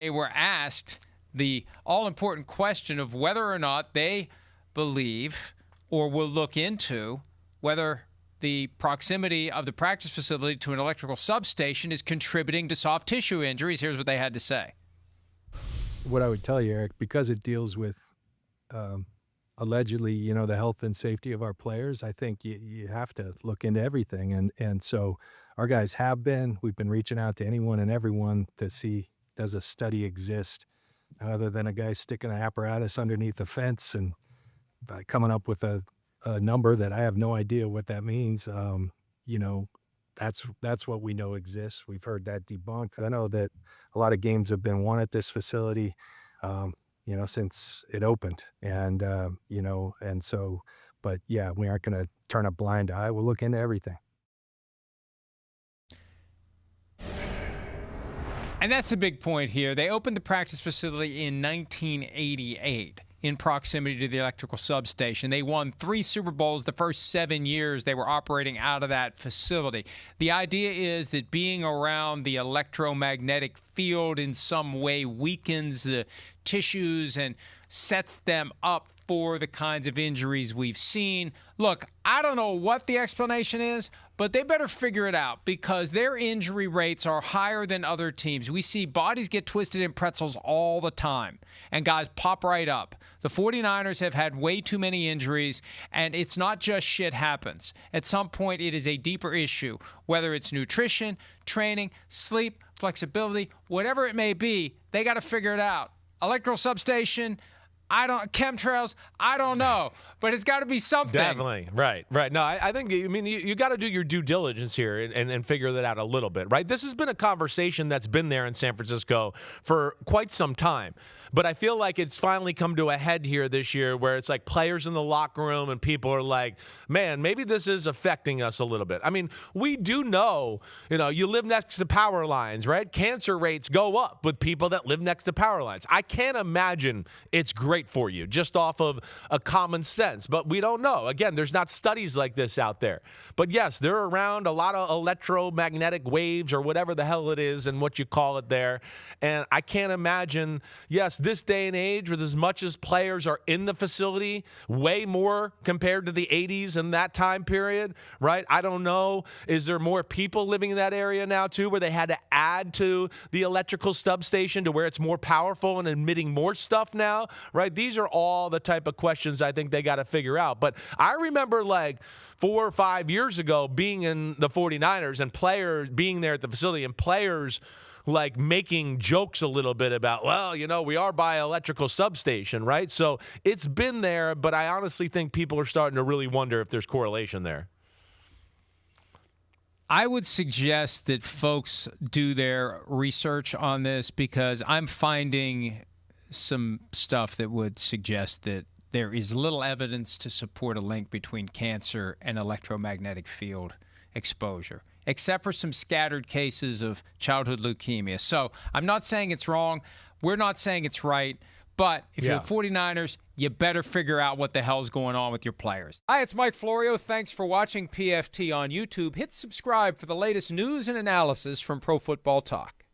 They were asked the all-important question of whether or not they believe or will look into whether the proximity of the practice facility to an electrical substation is contributing to soft tissue injuries. Here's what they had to say. What I would tell you, Eric, because it deals with allegedly, the health and safety of our players, I think you have to look into everything. And so our guys we've been reaching out to anyone and everyone to see, does a study exist other than a guy sticking an apparatus underneath the fence and coming up with a number that I have no idea what that means. That's what we know exists. We've heard that debunked. I know that a lot of games have been won at this facility, since it opened. And so, but yeah, we aren't going to turn a blind eye. We'll look into everything. And that's the big point here. They opened the practice facility in 1988 in proximity to the electrical substation. They won 3 Super Bowls the first 7 years they were operating out of that facility. The idea is that being around the electromagnetic field in some way weakens the tissues and sets them up for the kinds of injuries we've seen. Look, I don't know what the explanation is, but they better figure it out because their injury rates are higher than other teams. We see bodies get twisted in pretzels all the time, and guys pop right up. The 49ers have had way too many injuries, and it's not just shit happens. At some point, it is a deeper issue, whether it's nutrition, training, sleep, flexibility, whatever it may be, they got to figure it out. Electrical substation, chemtrails, I don't know, but it's got to be something. Definitely. Right. No, I think, you got to do your due diligence here and figure that out a little bit, right? This has been a conversation that's been there in San Francisco for quite some time, but I feel like it's finally come to a head here this year where it's like players in the locker room and people are like, man, maybe this is affecting us a little bit. I mean, we do know, you live next to power lines, right? Cancer rates go up with people that live next to power lines. I can't imagine it's great for you just off of a common sense, but we don't know. Again, there's not studies like this out there. But yes, they're around a lot of electromagnetic waves or whatever the hell it is and what you call it there. And I can't imagine, yes, this day and age with as much as players are in the facility, way more compared to the 80s and that time period, right? I don't know. Is there more people living in that area now too where they had to add to the electrical substation to where it's more powerful and emitting more stuff now, right? These are all the type of questions I think they got to figure out. But I remember like 4 or 5 years ago being in the 49ers and players being there at the facility and players like making jokes a little bit about, well, we are by electrical substation, right? So it's been there, but I honestly think people are starting to really wonder if there's correlation there. I would suggest that folks do their research on this because I'm finding some stuff that would suggest that there is little evidence to support a link between cancer and electromagnetic field exposure, except for some scattered cases of childhood leukemia. So I'm not saying it's wrong. We're not saying it's right. But if you're the 49ers, you better figure out what the hell's going on with your players. Hi, it's Mike Florio. Thanks for watching PFT on YouTube. Hit subscribe for the latest news and analysis from Pro Football Talk.